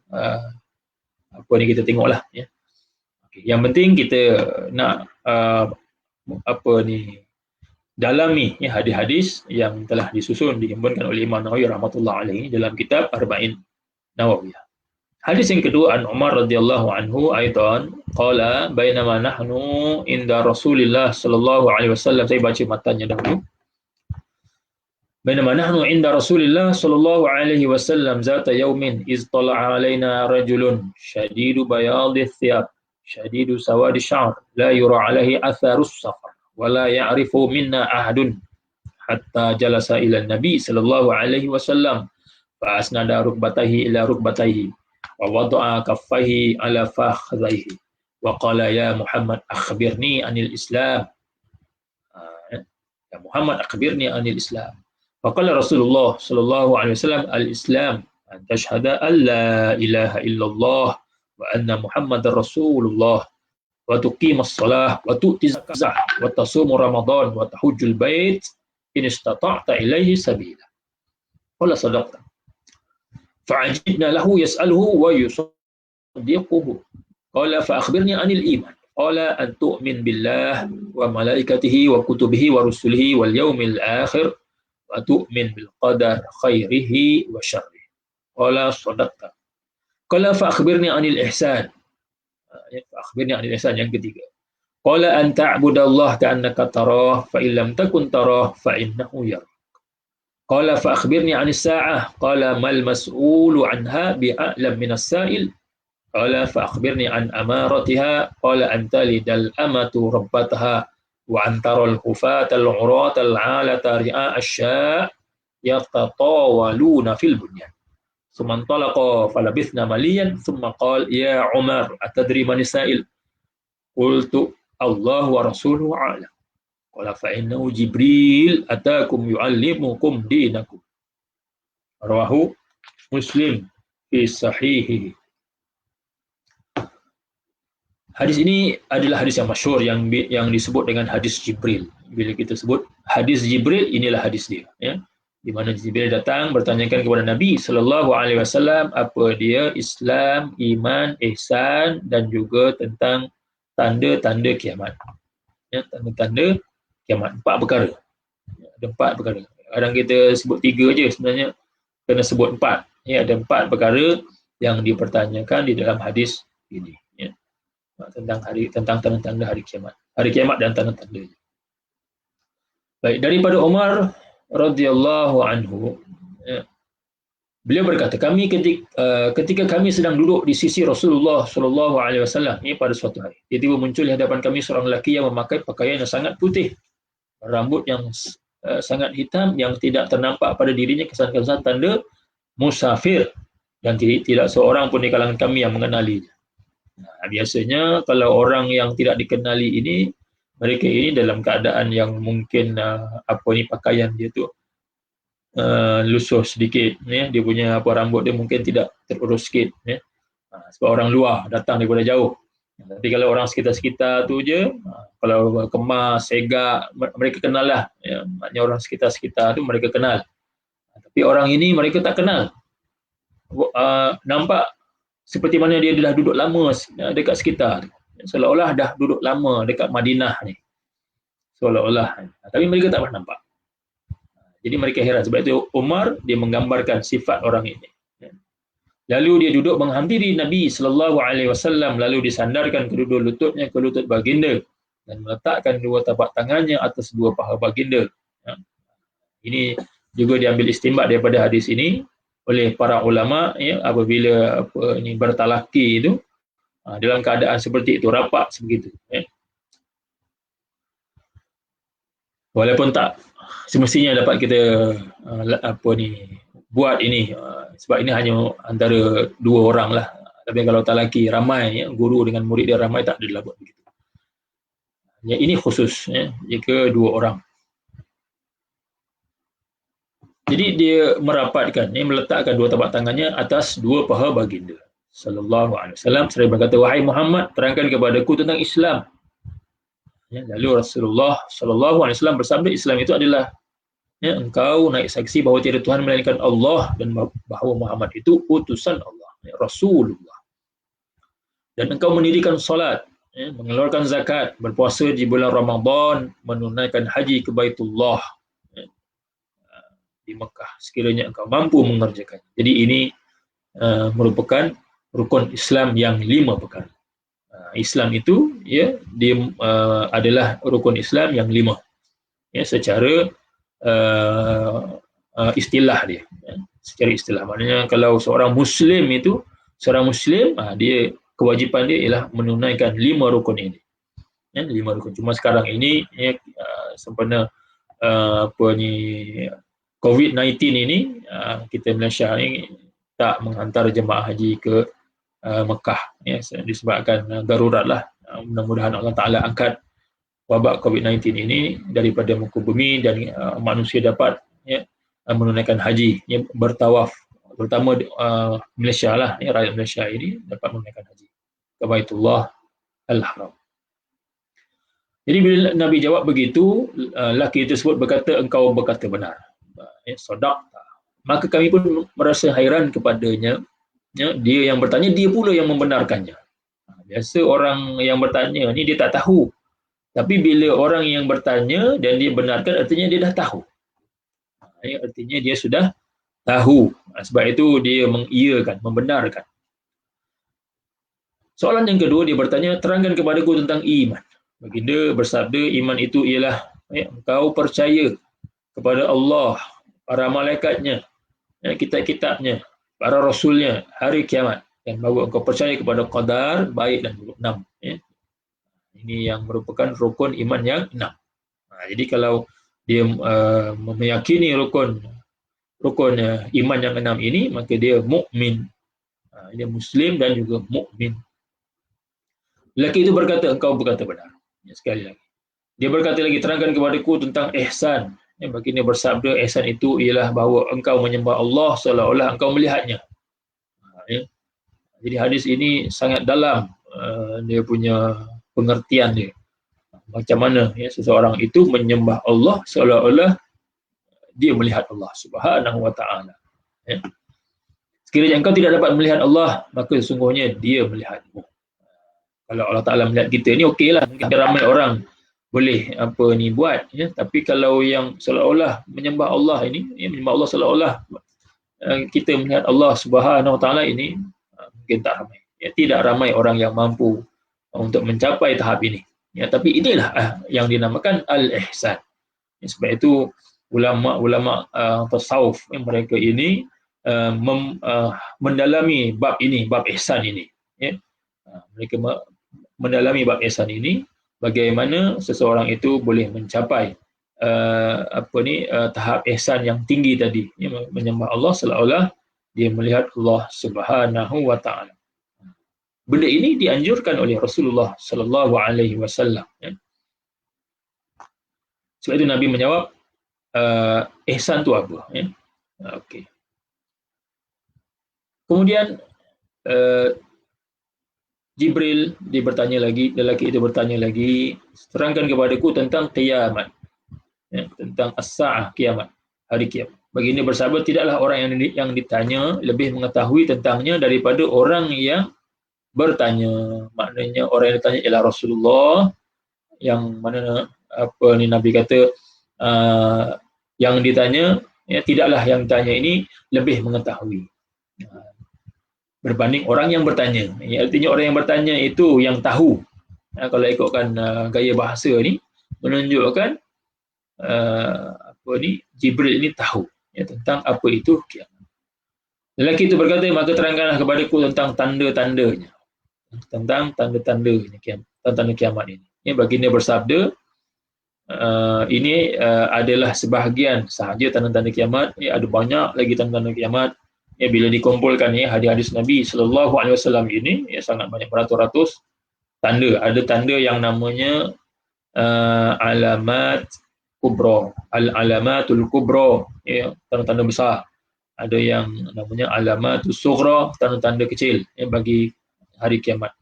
kita tengoklah ya. Okay. Yang penting kita nak dalami ya, hadis-hadis yang telah disusun dihimpunkan oleh Imam Nawawi rahmatullah alaihi dalam kitab Arba'in Nawawiyah. Hadis yang kedua, an Umar radhiyallahu anhu aidan qala bainama nahnu inda Rasulillah sallallahu alaihi wasallam. Saya baca matanya dahulu. Bainama nahnu inda Rasulillah sallallahu alaihi wasallam zata yaumin iz tala'a alaina rajulun shadidu bayadhi thiyab shadidu sawadi sya'r la yura alaihi atharus safar wa la ya'rifu minna ahadun hatta jalasa ila nabi sallallahu alaihi wasallam fa asnada rukbatayhi ila rukbatayhi wa wada'a kaffayhi ala fakhidhayhi wa qala ya Muhammad akhbirni anil Islam. Ya Muhammad akhbirni anil Islam. Faqala Rasulullah sallallahu alaihi wasallam al-Islam an tashhada an la ilaha illallah wa anna Muhammadar Rasulullah wa tuqimas salah wa tu'tiz zakah wa tasumu Ramadan wa tahujjul bait in istata'ta ilaihi sabila. Qala sadaqta. Fa'ajibna lahu yas'aluhu wa yusaddiquhu. Qala fa akhbirni 'anil iman. Qala an tu'min billah wa malaikatihi wa kutubihi wa rusulihi wal yawmil akhir wa tu'min bil qadar khairihi wa syarrihi. Qala sadaqta. Qala fa akhbirni 'anil ihsan. Fa akhbirni 'anil ihsan yang ketiga. Qala an ta'budallaha ka'annaka tarah fa illam takun tarah fa innahu yarak. Qala fa akhbirni 'anis sa'ah. Qala mal mas'ulu 'anha bi'a'lam minas sa'il. Qala fa akhbirni 'an amaratiha. Qala an talidal amatu rabbataha wa an taral hufatal 'uratal 'alata ri'a asya' yatatawaluna fil bunyan. Thumma intalaqa falabithna maliyan thumma qala ya Umar atadri manis sa'il? Qultu Allah wa rasuluhu a'lam. Qala fa innahu Jibril atakum yu'allimukum dinakum. Rawahu Muslim fi sahihihi. Hadis ini adalah hadis yang masyhur yang disebut dengan hadis Jibril. Bila kita sebut hadis Jibril, inilah hadis dia ya. di mana Jibril datang bertanyakan kepada Nabi sallallahu alaihi wasallam apa dia Islam, iman, ihsan dan juga tentang tanda-tanda kiamat. Ya, tanda-tanda kiamat, 4 perkara. Ya, ada 4 perkara. Kadang kita sebut 3 je, sebenarnya kena sebut 4. Ya, ada 4 perkara yang dipertanyakan di dalam hadis ini, ya. Tentang tanda-tanda hari kiamat. Hari kiamat dan tanda-tandanya. Baik, daripada Umar radhiyallahu anhu, ya, beliau berkata, ketika kami sedang duduk di sisi Rasulullah sallallahu alaihi wasallam, ini pada suatu hari, tiba-tiba muncul di hadapan kami seorang lelaki yang memakai pakaian yang sangat putih, rambut yang sangat hitam yang tidak ternampak pada dirinya kesan-kesan tanda musafir, dan tidak seorang pun di kalangan kami yang mengenalinya. Nah, biasanya kalau orang yang tidak dikenali ini, mereka ini dalam keadaan yang mungkin pakaian dia tu lusuh sedikit, ya. Dia punya rambut dia mungkin tidak terurus sikit, ya. Sebab orang luar datang daripada jauh. Tapi kalau orang sekitar-sekitar tu je, kalau kemas, segak, mereka kenal lah, ya. Maknanya orang sekitar-sekitar tu mereka kenal. Tapi orang ini mereka tak kenal. Nampak seperti mana dia dah duduk lama dekat sekitar, seolah-olah dah duduk lama dekat Madinah ni, seolah-olah. Tapi mereka tak pernah nampak. Jadi mereka heran. Sebab itu Umar dia menggambarkan sifat orang ini. Lalu dia duduk menghampiri Nabi sallallahu alaihi wasallam, lalu disandarkan kedua lututnya ke lutut baginda dan meletakkan dua tapak tangannya atas dua paha baginda. Ini juga diambil istinbat daripada hadis ini oleh para ulama, ya, apabila bertalaki itu dalam keadaan seperti itu, rapat sebegitu, ya. Walaupun tak semestinya dapat kita buat ini, sebab ini hanya antara 2 orang lah. Tapi kalau talaki ramai, ya, guru dengan murid dia ramai, tak adalah buat begitu. Ya, ini khusus, ya, jika 2 orang. Jadi dia merapatkan, meletakkan 2 tapak tangannya atas 2 paha baginda sallallahu alaihi wasallam, seraya berkata, wahai Muhammad, terangkan kepadaku tentang Islam. Ya, lalu Rasulullah sallallahu alaihi wasallam bersabda, Islam itu adalah, ya, engkau naik saksi bahawa tiada Tuhan melainkan Allah dan bahawa Muhammad itu utusan Allah, ya, Rasulullah. Dan engkau mendirikan solat, ya, mengeluarkan zakat, berpuasa di bulan Ramadan, menunaikan haji ke Baitullah, ya, di Mekah sekiranya engkau mampu mengerjakan. Jadi ini merupakan rukun Islam yang 5 perkara. Islam itu, ya, dia adalah rukun Islam yang 5, ya, secara istilah dia, ya. Secara istilah, maknanya kalau seorang Muslim itu, dia kewajipan dia ialah menunaikan 5 rukun ini, ya, 5 rukun. Cuma sekarang ini, ya, sempena COVID-19 ini, kita Malaysia ni tak menghantar jemaah haji ke Mekah, ya, disebabkan darurat lah. Mudah-mudahan Allah Ta'ala angkat wabak COVID-19 ini daripada muka bumi dan manusia dapat, ya, menunaikan haji, ya, bertawaf, terutama Malaysia lah, ya, rakyat Malaysia ini dapat menunaikan haji ke Baitullah Al-Haram. Jadi bila Nabi jawab begitu, lelaki tersebut berkata, engkau berkata benar, ya, sadaqta. Maka kami pun merasa hairan kepadanya, ya, dia yang bertanya, dia pula yang membenarkannya. Biasa orang yang bertanya ni dia tak tahu, tapi bila orang yang bertanya dan dia benarkan, artinya dia dah tahu, ya, artinya dia sudah tahu. Sebab itu dia mengiyakan, membenarkan. Soalan yang kedua, dia bertanya, terangkan kepadaku tentang iman. Baginda bersabda, iman itu ialah, ya, engkau percaya kepada Allah, para malaikatnya, ya, kitab-kitabnya, para rasulnya, hari kiamat, dan bahawa engkau percaya kepada qadar baik dan buruk. 6, ya. Ini yang merupakan rukun iman yang 6. Jadi kalau dia meyakini rukun iman yang 6 ini, maka dia mukmin, dia Muslim dan juga mukmin. Lelaki itu berkata, engkau berkata benar. Ya, sekali lagi, dia berkata lagi, terangkan kepadaku tentang ihsan. Ya, baginda bersabda, ihsan itu ialah bahawa engkau menyembah Allah seolah-olah engkau melihatnya. Ya. Jadi hadis ini sangat dalam dia punya pengertian dia. Macam mana, ya, seseorang itu menyembah Allah seolah-olah dia melihat Allah Subhanahu wa taala. Ya. Sekiranya engkau tidak dapat melihat Allah, maka sesungguhnya dia melihatmu. Kalau Allah Taala melihat kita ni okeylah, mungkin ramai orang boleh buat, ya. Tapi kalau yang seolah-olah menyembah Allah ini, menyembah Allah seolah-olah kita melihat Allah Subhanahu wa taala ini, mungkin tak ramai. Ya, tidak ramai orang yang mampu untuk mencapai tahap ini. Ya, tapi inilah yang dinamakan al-ihsan. Ya, sebab itu ulama-ulama tasawuf mereka ini mendalami bab ini, bab ihsan ini. Ya. Mereka mendalami bab ihsan ini, bagaimana seseorang itu boleh mencapai tahap ihsan yang tinggi tadi, ya, menyembah Allah seolah-olah dia melihat Allah Subhanahu wa taala. Benda ini dianjurkan oleh Rasulullah sallallahu alaihi wasallam, ya. Sebab itu Nabi menjawab, ihsan tu apa, ya? Okey. Kemudian Jibril dia bertanya lagi, lelaki itu bertanya lagi, terangkan kepadaku tentang kiamat, ya, tentang as-sa'ah, kiamat, hari kiamat. Baginda bersabda, tidaklah orang yang ditanya lebih mengetahui tentangnya daripada orang yang bertanya. Maknanya orang yang ditanya ialah Rasulullah, yang mana Nabi kata yang ditanya, ya, tidaklah yang ditanya ini lebih mengetahui berbanding orang yang bertanya. Ya, artinya orang yang bertanya itu yang tahu. Kalau ikutkan gaya bahasa ni menunjukkan Jibril ini tahu, ya, tentang apa itu kiamat. Lelaki itu berkata, maka terangkanlah kepadaku tentang tanda-tandanya, tentang tanda-tandanya kiamat, tanda kiamat ini. Ya, baginda bersabda, ini adalah sebahagian sahaja tanda-tanda kiamat. Ya, ada banyak lagi tanda-tanda kiamat. Ya, bila dikumpulkan, ya, hadis-hadis Nabi sallallahu alaihi wasallam ini, ya, sangat banyak, beratus-ratus tanda. Ada tanda yang namanya alamat kubra, al-alamatul kubra, ya, tanda-tanda besar. Ada yang namanya alamatus sughra, tanda-tanda kecil, ya, bagi hari kiamat.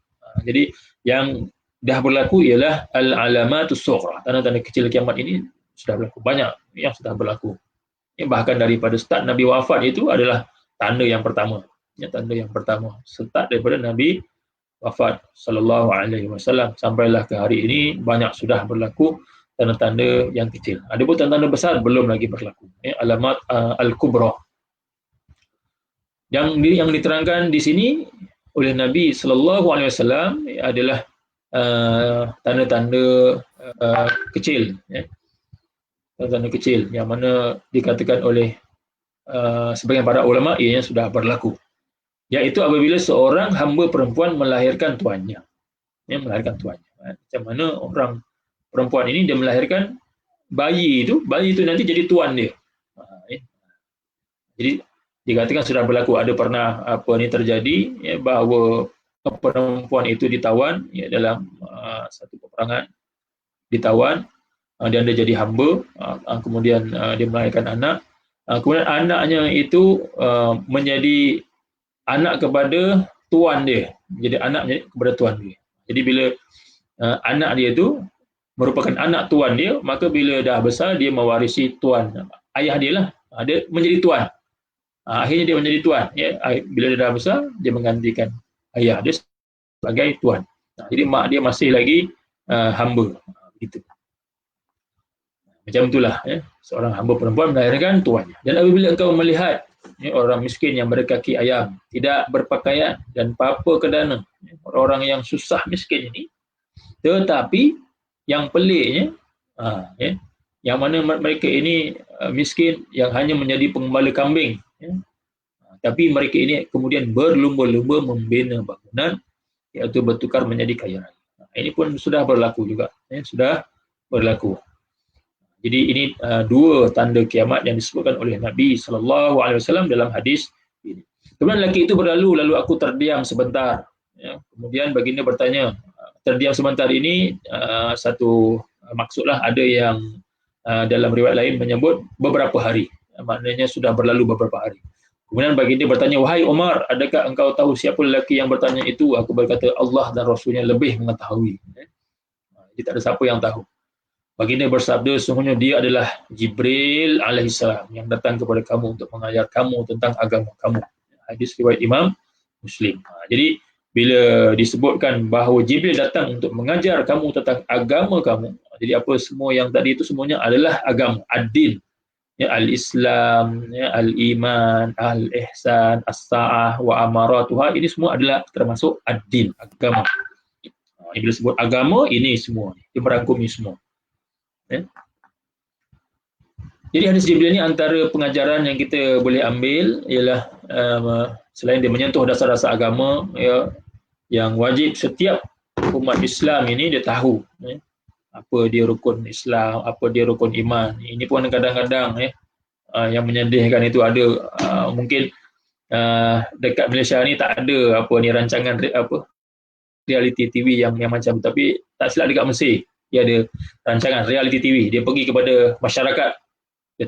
Jadi yang dah berlaku ialah al-alamatus sughra, tanda-tanda kecil kiamat ini sudah berlaku, banyak yang sudah berlaku. Ya, bahkan daripada start Nabi wafat itu adalah tanda yang pertama, ya, tanda yang pertama start daripada Nabi wafat sallallahu alaihi wasallam sampailah ke hari ini, banyak sudah berlaku tanda-tanda yang kecil. Adapun tanda-tanda besar belum lagi berlaku, ya, alamat al-kubra. Yang diterangkan di sini oleh Nabi sallallahu alaihi wasallam adalah tanda-tanda kecil, ya. Tanda-tanda kecil yang mana dikatakan oleh sebagian para ulama ianya sudah berlaku, iaitu apabila seorang hamba perempuan melahirkan tuannya, ya, melahirkan tuannya. Macam mana orang perempuan ini dia melahirkan bayi itu nanti jadi tuan dia. Ya. Jadi dikatakan sudah berlaku, ada pernah terjadi, ya, bahawa perempuan itu ditawan, ya, dalam satu peperangan, ditawan, dan dia jadi hamba, kemudian dia melahirkan anak. Kemudian anaknya itu menjadi anak kepada tuan dia, jadi anak kepada tuan dia. Jadi bila anak dia itu merupakan anak tuan dia, maka bila dah besar dia mewarisi tuan ayah dia lah, dia menjadi tuan. Akhirnya dia menjadi tuan, ya. Bila dia dah besar, dia menggantikan ayah dia sebagai tuan. Jadi mak dia masih lagi hamba, begitu. Macam itulah, ya, seorang hamba perempuan melahirkan tuannya. Dan apabila engkau melihat, ya, orang miskin yang berkaki ayam, tidak berpakaian dan apa kedana, ya, orang yang susah miskin ini, tetapi yang peliknya, ya, yang mana mereka ini miskin yang hanya menjadi pengembala kambing, ya, tapi mereka ini kemudian berlumba-lumba membina bangunan, iaitu bertukar menjadi kaya raya. Ini pun sudah berlaku juga, ya, sudah berlaku. Jadi ini dua tanda kiamat yang disebutkan oleh Nabi sallallahu alaihi wasallam dalam hadis ini. Kemudian lelaki itu berlalu, lalu aku terdiam sebentar. Ya, kemudian baginda bertanya, terdiam sebentar ini satu maksudlah, ada yang dalam riwayat lain menyebut beberapa hari. Maknanya sudah berlalu beberapa hari. Kemudian baginda bertanya, wahai Umar, adakah engkau tahu siapa lelaki yang bertanya itu? Aku berkata, Allah dan Rasulnya lebih mengetahui. Jadi tak ada siapa yang tahu. Baginda bersabda, sesungguhnya dia adalah Jibril alaihissalam yang datang kepada kamu untuk mengajar kamu tentang agama kamu. Hadis riwayat Imam Muslim. Jadi bila disebutkan bahawa Jibril datang untuk mengajar kamu tentang agama kamu, jadi apa semua yang tadi itu semuanya adalah agama, ad-din, ya, al-Islam, ya, al-iman, al-ihsan, as-sa'ah wa amaratuha, ini semua adalah termasuk ad-din, agama. Bila sebut agama, ini semua, dia merangkumi semua. Ya. Jadi hadis Jibril ini antara pengajaran yang kita boleh ambil ialah selain dia menyentuh dasar-dasar agama, ya, yang wajib setiap umat Islam ini dia tahu, ya, apa dia rukun Islam, apa dia rukun iman. Ini pun kadang-kadang, ya, yang menyedihkan itu ada mungkin dekat Malaysia ni tak ada apa ni rancangan apa reality TV yang macam, tapi tak silap dekat Mesir dia ada rancangan reality TV. Dia pergi kepada masyarakat, dia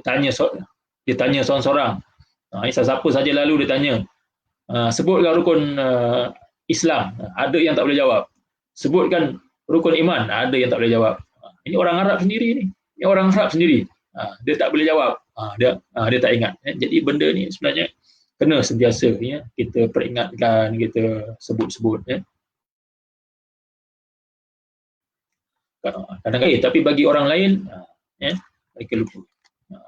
tanya seorang-seorang. Siapa saja lalu dia tanya, sebutkan rukun Islam, ada yang tak boleh jawab. Sebutkan rukun iman, ada yang tak boleh jawab. Ini orang Arab sendiri ni. Ini orang Arab sendiri. Dia tak boleh jawab. Dia tak ingat. Jadi benda ni sebenarnya kena sentiasa, ya, kita peringatkan, kita sebut-sebut, ya. Kadang-kadang tapi bagi orang lain, ya, mereka lupa.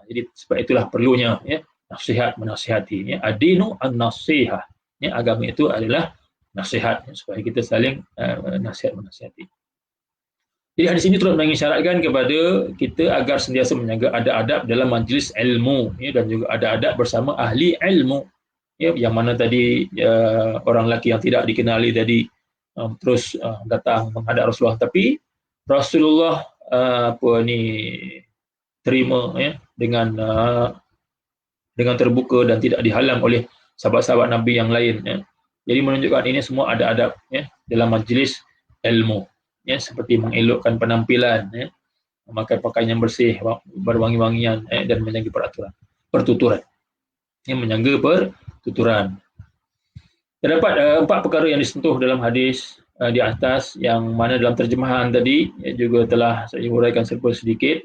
Jadi sebab itulah perlunya, ya, nasihat menasihati, ya. Ad-dinu an-nasihah, ya, agama itu adalah nasihat, ya, supaya kita saling nasihat menasihati. Jadi hadis ini turut mengisyaratkan kepada kita agar sentiasa menjaga adab-adab dalam majlis ilmu, ya, dan juga adab-adab bersama ahli ilmu, ya, yang mana tadi orang lelaki yang tidak dikenali tadi terus datang menghadap Rasulullah, tapi Rasulullah terima, ya, dengan terbuka dan tidak dihalang oleh sahabat-sahabat Nabi yang lain, ya. Jadi menunjukkan ini semua ada adab, ya, dalam majlis ilmu, ya, seperti mengelokkan penampilan, ya, memakai pakaian yang bersih, berwangi-wangian, dan menjaga pertuturan, ya, menjaga pertuturan. Terdapat 4 perkara yang disentuh dalam hadis di atas, yang mana dalam terjemahan tadi, ya, juga telah saya uraikan serba sedikit,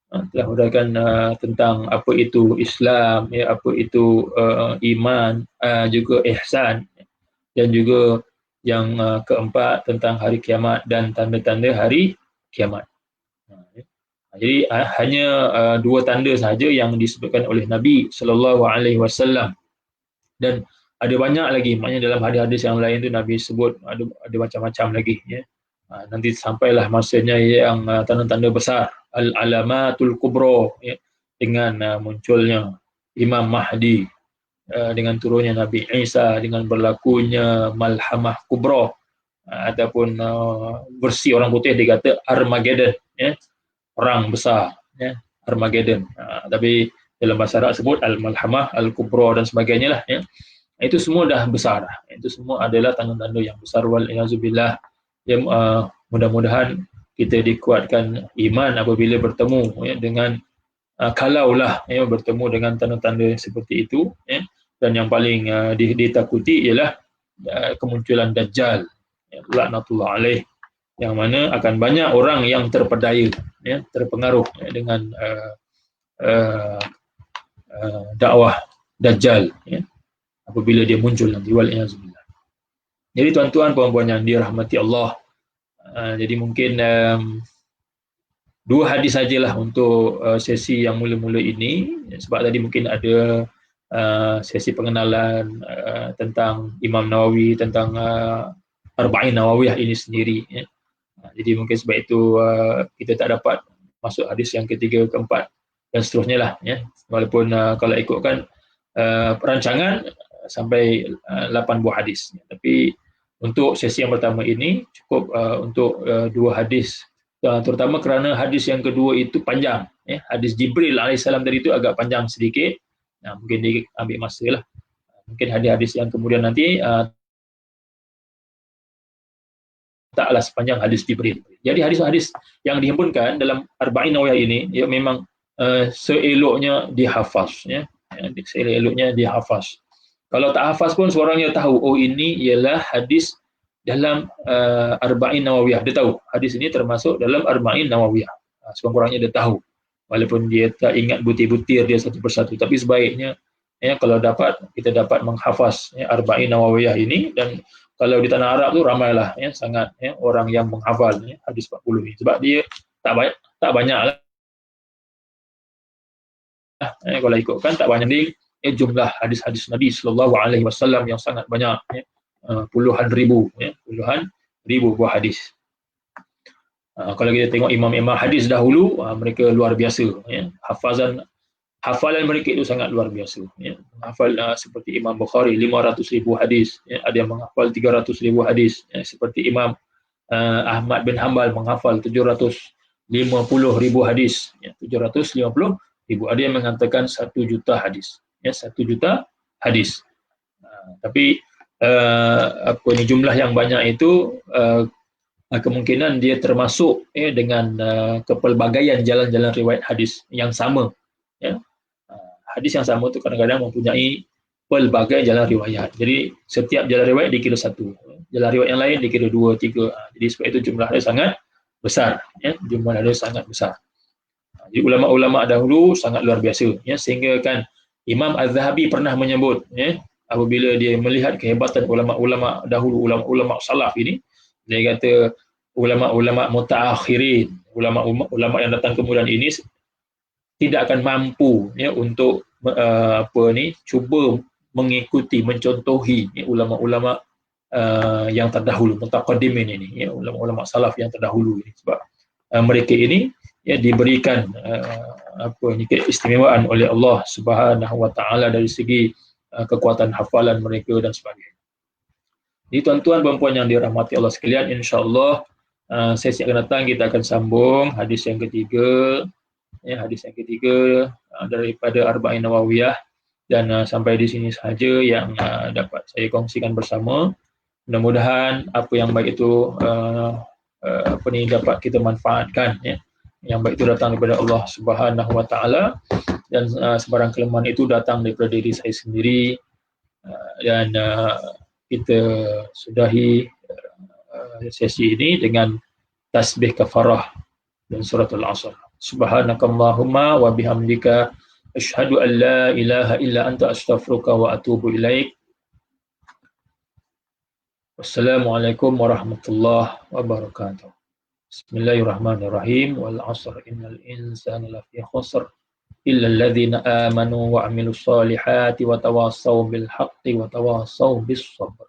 telah uraikan tentang apa itu Islam, ya, apa itu iman, juga ihsan, dan juga yang keempat tentang hari kiamat dan tanda-tanda hari kiamat. Jadi hanya 2 tanda sahaja yang disebutkan oleh Nabi SAW, dan ada banyak lagi. Maknanya dalam hadis-hadis yang lain tu Nabi sebut ada macam-macam lagi, ya. Nanti sampailah masanya yang tanda-tanda besar, al-alamatul kubra, ya, dengan munculnya Imam Mahdi, dengan turunnya Nabi Isa, dengan berlakunya malhamah kubra, ataupun versi orang putih dikata Armageddon, ya, perang besar, ya, Armageddon. Tapi dalam bahasa Arab sebut al-malhamah al-kubra dan sebagainya lah, ya. Itu semua dah besar. Itu semua adalah tanda-tanda yang besar, wal iazubillah. Ya, mudah-mudahan kita dikuatkan iman apabila bertemu, ya, dengan kalaulah, ya, bertemu dengan tanda-tanda seperti itu, ya. Dan yang paling ditakuti ialah kemunculan Dajjal, ya, laknatullah alaih, yang mana akan banyak orang yang terpedaya, ya, terpengaruh, ya, dengan dakwah Dajjal, ya, apabila dia muncul nanti, wal iazubillah. Jadi tuan-tuan puan-puan yang dirahmati Allah, jadi mungkin 2 hadis sajalah untuk sesi yang mula-mula ini, sebab tadi mungkin ada sesi pengenalan tentang Imam Nawawi, tentang Arba'in Nawawiyah ini sendiri, ya. Jadi mungkin sebab itu kita tak dapat masuk hadis yang ketiga, keempat dan seterusnya lah, ya. Walaupun kalau ikutkan perancangan sampai 8 buah hadis, ya. Tapi untuk sesi yang pertama ini cukup untuk 2 hadis, terutama kerana hadis yang kedua itu panjang, ya. Hadis Jibril alaihissalam tadi itu agak panjang sedikit. Mungkin dia ambil masa lah. Mungkin hadis-hadis yang kemudian nanti taklah sepanjang hadis Jibril. Jadi hadis-hadis yang dihimpunkan dalam Arba'in Nawawiyah ini, ya, memang seeloknya dihafaz, ya. Seeloknya dihafaz. Kalau tak hafaz pun seorangnya tahu, oh ini ialah hadis dalam Arba'in Nawawiyah. Dia tahu hadis ini termasuk dalam Arba'in Nawawiyah. sekurang-kurangnya dia tahu, walaupun dia tak ingat butir-butir dia satu persatu, tapi sebaiknya kalau kita dapat menghafaz Arba'in Nawawiyah ini. Dan kalau di tanah Arab tu ramailah sangat orang yang menghafal hadis 40 ini, sebab dia tak banyak lah. Kalau ikutkan tak banyak ni jumlah hadis-hadis Nabi sallallahu alaihi wasallam yang sangat banyak, puluhan ribu buah hadis. Kalau kita tengok imam-imam hadis dahulu, mereka luar biasa, hafalan mereka itu sangat luar biasa. Menghafal seperti Imam Bukhari 500,000 hadis, ada yang menghafal 300,000 hadis, seperti Imam Ahmad bin Hanbal menghafal 750,000 hadis, 750,000, ada yang mengatakan 1 juta hadis, 1 juta hadis. Tapi jumlah yang banyak itu kemungkinan dia termasuk dengan kepelbagaian jalan-jalan riwayat hadis yang sama. Hadis yang sama itu kadang-kadang mempunyai pelbagai jalan riwayat. Jadi setiap jalan riwayat dikira 1, jalan riwayat yang lain dikira 2, 3. Jadi sebab itu jumlah dia sangat besar. Jumlah dia sangat besar. Jadi ulama-ulama dahulu sangat luar biasa. Sehingga kan Imam Az-Zahabi pernah menyebut, apabila dia melihat kehebatan ulama-ulama dahulu, ulama-ulama salaf ini, dia kata ulama-ulama mutaakhirin, ulama-ulama yang datang kemudian ini tidak akan mampu untuk cuba mengikuti, mencontohi ulama-ulama yang terdahulu, mutaqaddimin ini, ulama-ulama salaf yang terdahulu ini, sebab mereka ini diberikan keistimewaan oleh Allah Subhanahu wa taala dari segi kekuatan hafalan mereka dan sebagainya. Jadi tuan-tuan dan puan yang dirahmati Allah sekalian, insya-Allah sesi akan datang kita akan sambung hadis yang ketiga, daripada Arba'in Nawawiyah, dan sampai di sini sahaja yang dapat saya kongsikan bersama. Mudah-mudahan apa yang baik itu dapat kita manfaatkan, yang baik itu datang daripada Allah Subhanahu wa taala, dan sebarang kelemahan itu datang daripada diri saya sendiri. Dan kita sudahi sesi ini dengan tasbih kafarah dan suratul Asr. Subhanakallahumma wa bihamdika asyhadu an la ilaha illa anta astaghfiruka wa atubu ilaik. Wassalamualaikum warahmatullahi wabarakatuh. Bismillahirrahmanirrahim. Wal 'asr innal insana lafi khusr illa alladhina amanu wa 'amilus solihati wa tawassaw bil haqqi wa tawassaw bis sabr.